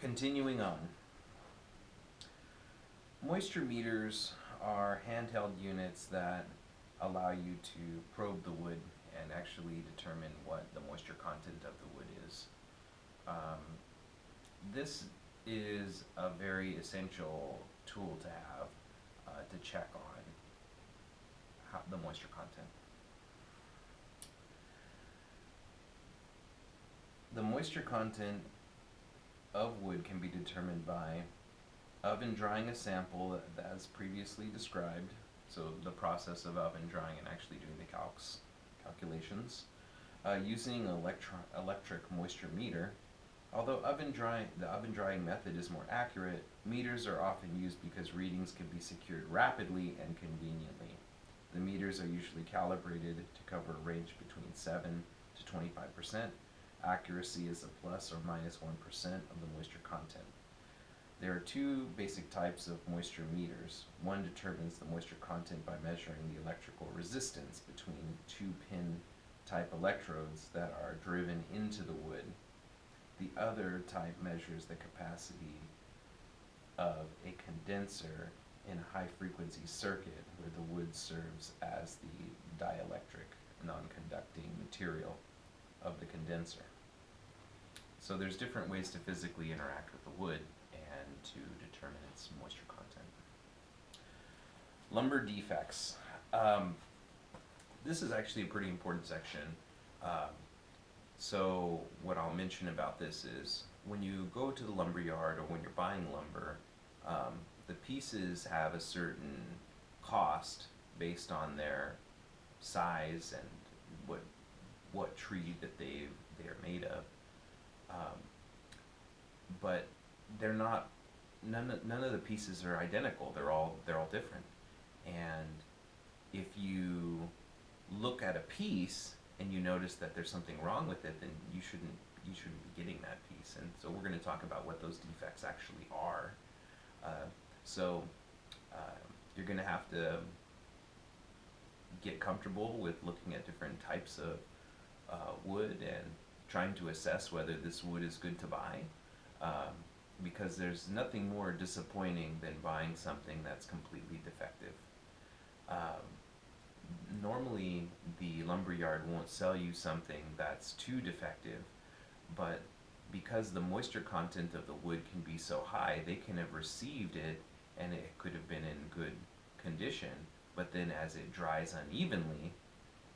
Continuing on, moisture meters are handheld units that allow you to probe the wood and actually determine what the moisture content of the wood is. This is a very essential tool to have to check on the moisture content. The moisture content of wood can be determined by oven drying a sample as previously described, so the process of oven drying and actually doing the calculations, using an electric moisture meter. Although the oven drying method is more accurate, meters are often used because readings can be secured rapidly and conveniently. The meters are usually calibrated to cover a range between 7 to 25%. Accuracy is a plus or minus 1% of the moisture content. There are two basic types of moisture meters. One determines the moisture content by measuring the electrical resistance between two pin type electrodes that are driven into the wood. The other type measures the capacity of a condenser in a high frequency circuit where the wood serves as the dielectric non-conducting material of the condenser. So there's different ways to physically interact with the wood and to determine its moisture content. Lumber defects. This is actually a pretty important section. So what I'll mention about this is when you go to the lumber yard or when you're buying lumber, the pieces have a certain cost based on their size and what tree that they are made of. But they're not. None of the pieces are identical. They're all different. And if you look at a piece and you notice that there's something wrong with it, then you shouldn't be getting that piece. And so we're going to talk about what those defects actually are. You're going to have to get comfortable with looking at different types of wood and trying to assess whether this wood is good to buy, because there's nothing more disappointing than buying something that's completely defective. Normally the lumberyard won't sell you something that's too defective, but because the moisture content of the wood can be so high, they can have received it and it could have been in good condition, but then as it dries unevenly,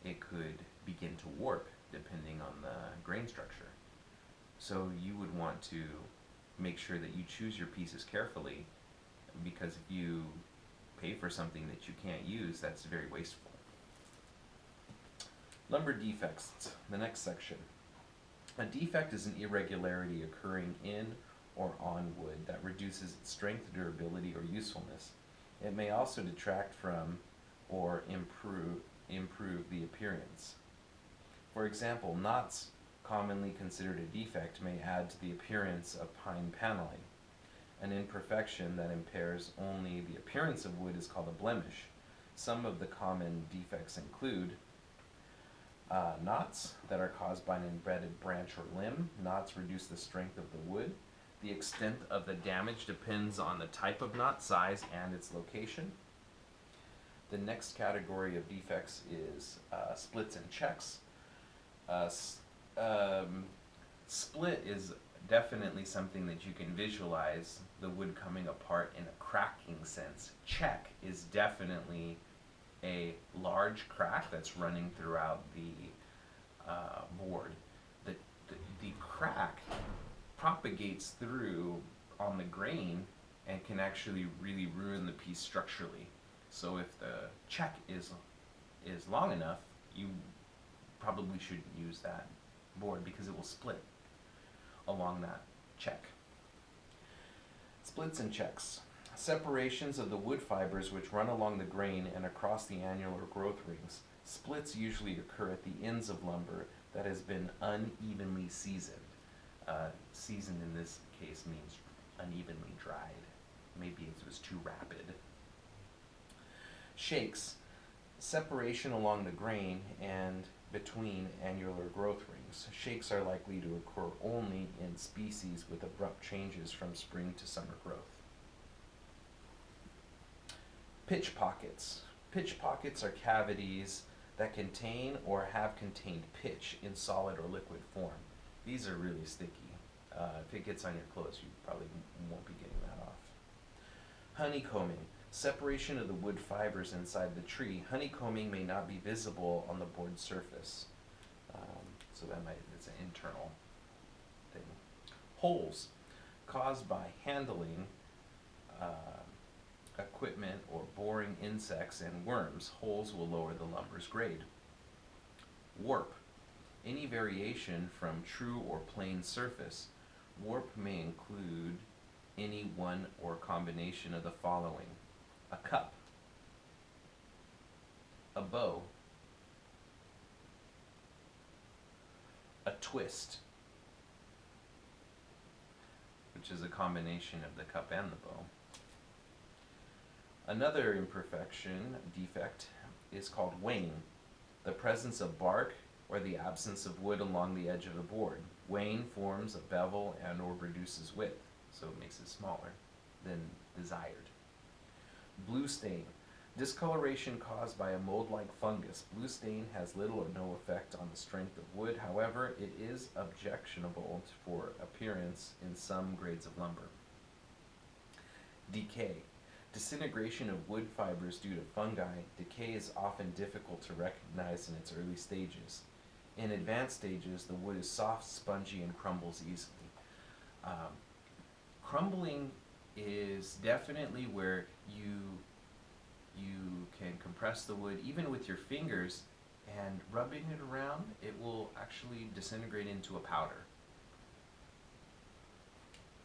it could begin to warp depending on the grain structure. So you would want to make sure that you choose your pieces carefully, because if you pay for something that you can't use, that's very wasteful. Lumber defects, the next section. A defect is an irregularity occurring in or on wood that reduces its strength, durability, or usefulness. It may also detract from or improve the appearance. For example, knots, commonly considered a defect, may add to the appearance of pine paneling. An imperfection that impairs only the appearance of wood is called a blemish. Some of the common defects include knots that are caused by an embedded branch or limb. Knots reduce the strength of the wood. The extent of the damage depends on the type of knot, size, and its location. The next category of defects is splits and checks. Split is definitely something that you can visualize the wood coming apart in a cracking sense. Check is definitely a large crack that's running throughout the board. The crack propagates through on the grain and can actually really ruin the piece structurally. So if the check is long enough, you probably shouldn't use that board because it will split along that check. Splits and checks. Separations of the wood fibers which run along the grain and across the annular growth rings. Splits usually occur at the ends of lumber that has been unevenly seasoned. Seasoned in this case means unevenly dried. Maybe it was too rapid. Shakes. Separation along the grain and between annular growth rings. Shakes are likely to occur only in species with abrupt changes from spring to summer growth. Pitch pockets. Pitch pockets are cavities that contain or have contained pitch in solid or liquid form. These are really sticky. If it gets on your clothes, you probably won't be getting that off. Honeycombing. Separation of the wood fibers inside the tree. Honeycombing may not be visible on the board surface. So it's an internal thing. Holes caused by handling equipment or boring insects and worms. Holes will lower the lumber's grade. Warp. Any variation from true or plain surface. Warp may include any one or combination of the following: a cup, a bow, a twist, which is a combination of the cup and the bow. Another imperfection, defect, is called wane, the presence of bark or the absence of wood along the edge of the board. Wane forms a bevel and or reduces width, so it makes it smaller than desired. Blue stain. Discoloration caused by a mold-like fungus. Blue stain has little or no effect on the strength of wood. However, it is objectionable for appearance in some grades of lumber. Decay. Disintegration of wood fibers due to fungi. Decay is often difficult to recognize in its early stages. In advanced stages, the wood is soft, spongy, and crumbles easily. Crumbling is definitely where you can compress the wood even with your fingers, and rubbing it around, it will actually disintegrate into a powder.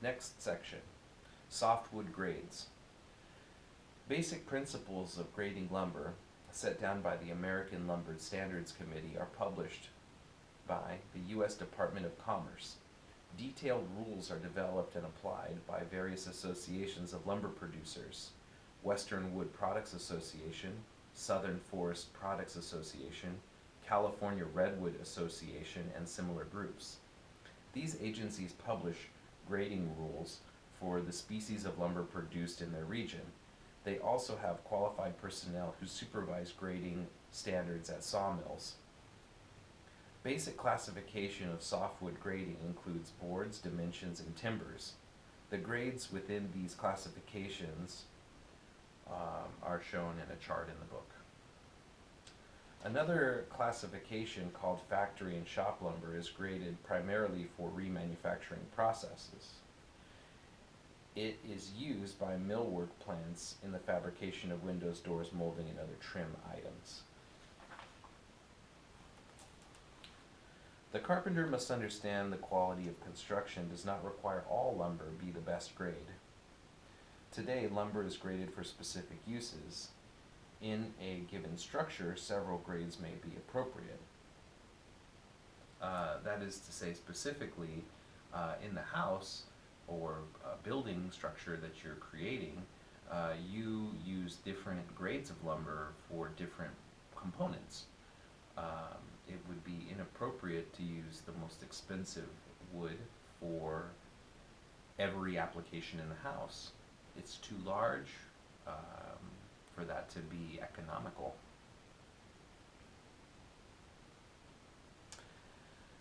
Next section, softwood grades. Basic principles of grading lumber set down by the American Lumber Standards Committee are published by the U.S. Department of Commerce. Detailed rules are developed and applied by various associations of lumber producers: Western Wood Products Association, Southern Forest Products Association, California Redwood Association, and similar groups. These agencies publish grading rules for the species of lumber produced in their region. They also have qualified personnel who supervise grading standards at sawmills. Basic classification of softwood grading includes boards, dimensions, and timbers. The grades within these classifications are shown in a chart in the book. Another classification called factory and shop lumber is graded primarily for remanufacturing processes. It is used by millwork plants in the fabrication of windows, doors, molding, and other trim items. The carpenter must understand the quality of construction does not require all lumber be the best grade. Today, lumber is graded for specific uses. In a given structure, several grades may be appropriate. That is to say, specifically, in the house or building structure that you're creating, you use different grades of lumber for different components. It would be inappropriate to use the most expensive wood for every application in the house. It's too large for that to be economical.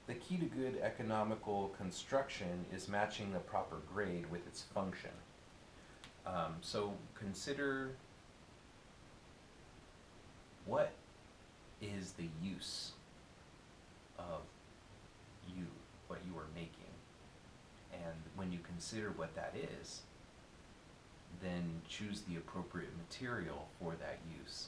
The key to good economical construction is matching the proper grade with its function. So consider what is the use of what you are making. And when you consider what that is, then choose the appropriate material for that use.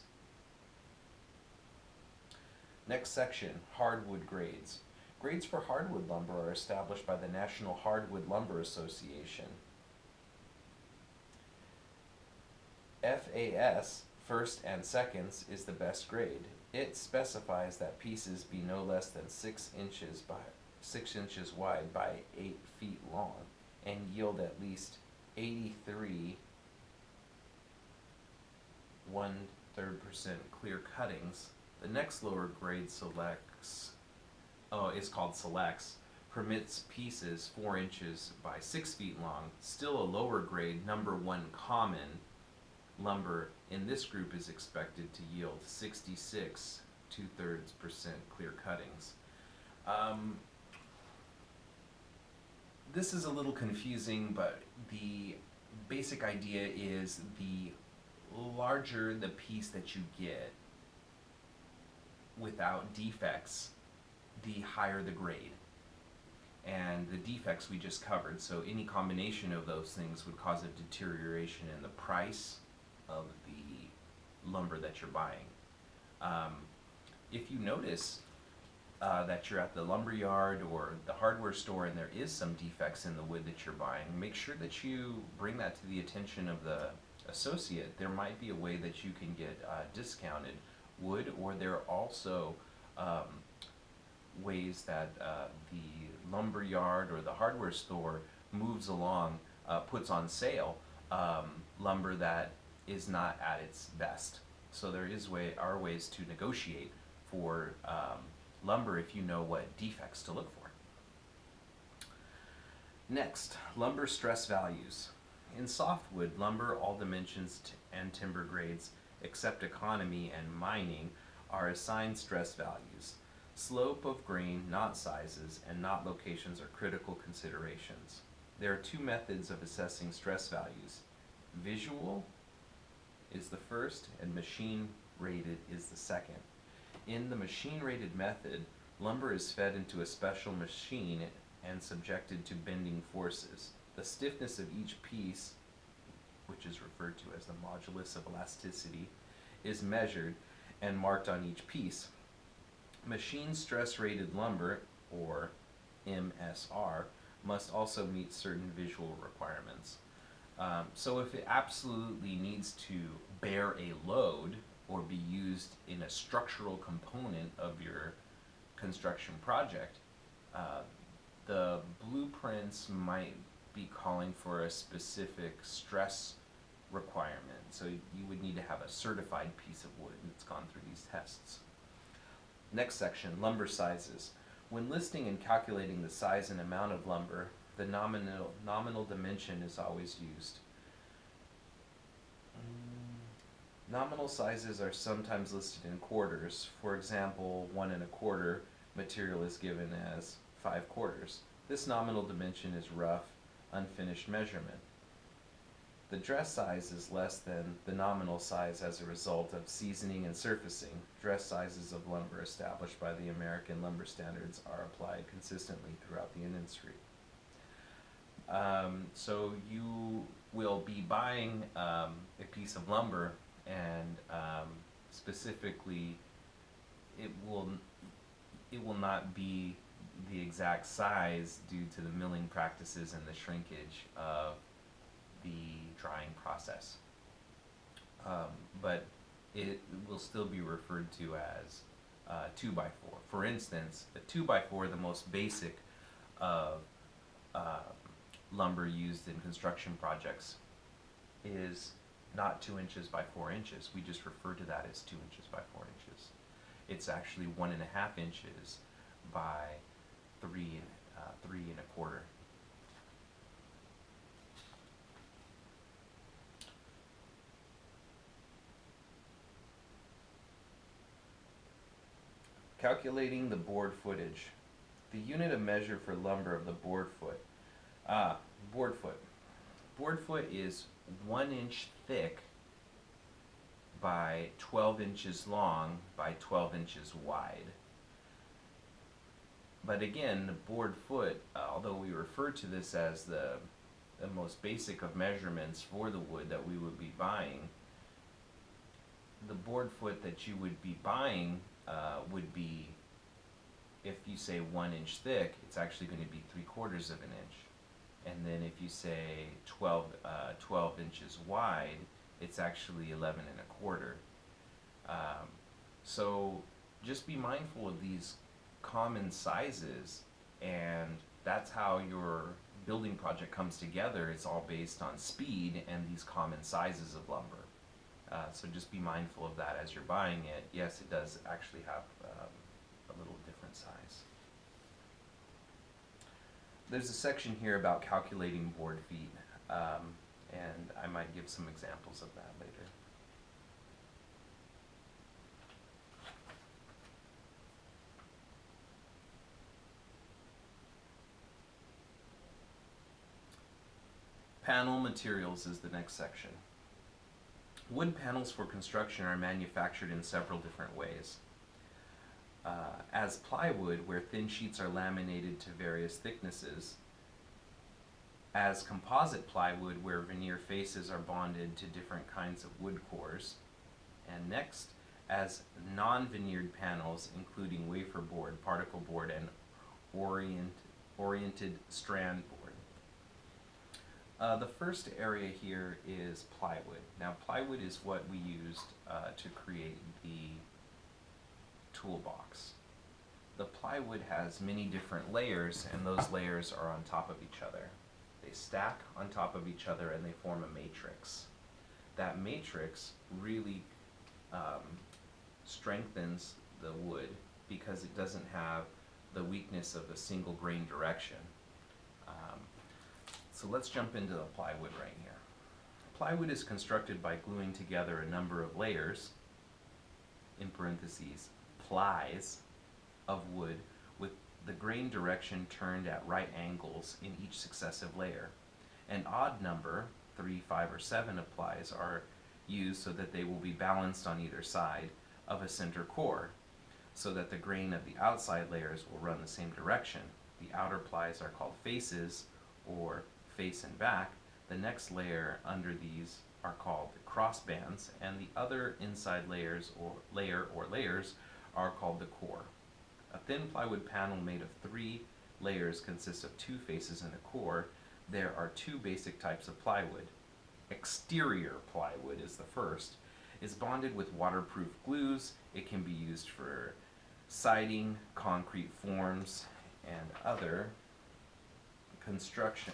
Next section, hardwood grades. Grades for hardwood lumber are established by the National Hardwood Lumber Association. FAS, first and seconds, is the best grade. It specifies that pieces be no less than 6 inches wide by 8 feet long and yield at least 83 1/3% clear cuttings The next lower grade selects, is called selects, permits pieces 4 inches by 6 feet long. Still a lower grade number 1 common lumber in this group is expected to yield 66 2/3% clear cuttings. This is a little confusing, but the basic idea is the larger the piece that you get without defects, the higher the grade. And the defects we just covered, so any combination of those things would cause a deterioration in the price of the lumber that you're buying. If you notice that you're at the lumber yard or the hardware store and there is some defects in the wood that you're buying, make sure that you bring that to the attention of the associate. There might be a way that you can get discounted wood, or there are also ways that the lumber yard or the hardware store moves along, puts on sale lumber that is not at its best. So there are ways to negotiate for lumber if you know what defects to look for. Next, lumber stress values. In softwood lumber, all dimensions and timber grades except economy and mining are assigned stress values. Slope of grain, not sizes, and not locations are critical considerations. There are 2 methods of assessing stress values. Visual is the first, and machine rated is the second. In the machine rated method, lumber is fed into a special machine and subjected to bending forces. The stiffness of each piece, which is referred to as the modulus of elasticity, is measured and marked on each piece. Machine stress rated lumber, or MSR, must also meet certain visual requirements. So if it absolutely needs to bear a load or be used in a structural component of your construction project, the blueprints might be calling for a specific stress requirement. So you would need to have a certified piece of wood that's gone through these tests. Next section, lumber sizes. When listing and calculating the size and amount of lumber, the nominal dimension is always used. Nominal sizes are sometimes listed in quarters. For example, 1 1/4 material is given as 5/4. This nominal dimension is rough, unfinished measurement. The dress size is less than the nominal size as a result of seasoning and surfacing. Dress sizes of lumber established by the American Lumber Standards are applied consistently throughout the industry. So you will be buying a piece of lumber, and specifically it will not be the exact size due to the milling practices and the shrinkage of the drying process, but it will still be referred to as 2x4. For instance, a 2x4, the most basic of lumber used in construction projects, is not 2 inches by 4 inches. We just refer to that as 2 inches by 4 inches. It's actually 1.5 inches by 3 1/4. Calculating the board footage. The unit of measure for lumber of the board foot. Board foot. Board foot is 1 inch thick by 12 inches long by 12 inches wide. But again, the board foot, although we refer to this as the most basic of measurements for the wood that we would be buying, the board foot that you would be buying would be, if you say 1 inch thick, it's actually going to be 3/4 of an inch. And then if you say 12 inches wide, it's actually 11 1/4. So just be mindful of these common sizes, and that's how your building project comes together. It's all based on speed and these common sizes of lumber. So just be mindful of that as you're buying it. Yes, it does actually have a little different size. There's a section here about calculating board feet, and I might give some examples of that later. Panel materials is the next section. Wood panels for construction are manufactured in several different ways. As plywood, where thin sheets are laminated to various thicknesses, as composite plywood, where veneer faces are bonded to different kinds of wood cores, and next, as non-veneered panels, including wafer board, particle board, and oriented strand board. The first area here is plywood. Now, plywood is what we used to create the toolbox. The plywood has many different layers, and those layers are on top of each other. They stack on top of each other and they form a matrix. That matrix really strengthens the wood because it doesn't have the weakness of a single grain direction. So let's jump into the plywood right here. Plywood is constructed by gluing together a number of layers, in parentheses, plies, of wood with the grain direction turned at right angles in each successive layer. An odd number, 3, 5, or 7 of plies are used so that they will be balanced on either side of a center core, so that the grain of the outside layers will run the same direction. The outer plies are called faces, or face and back. The next layer under these are called crossbands, and the other inside layers or layers are called the core. A thin plywood panel made of 3 layers consists of 2 faces and a core. There are 2 basic types of plywood. Exterior plywood is the first. It's bonded with waterproof glues. It can be used for siding, concrete forms, and other construction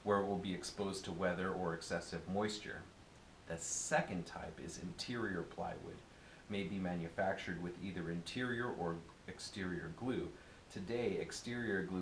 where it will be exposed to weather or excessive moisture. The second type is interior plywood, may be manufactured with either interior or exterior glue. Today, exterior glue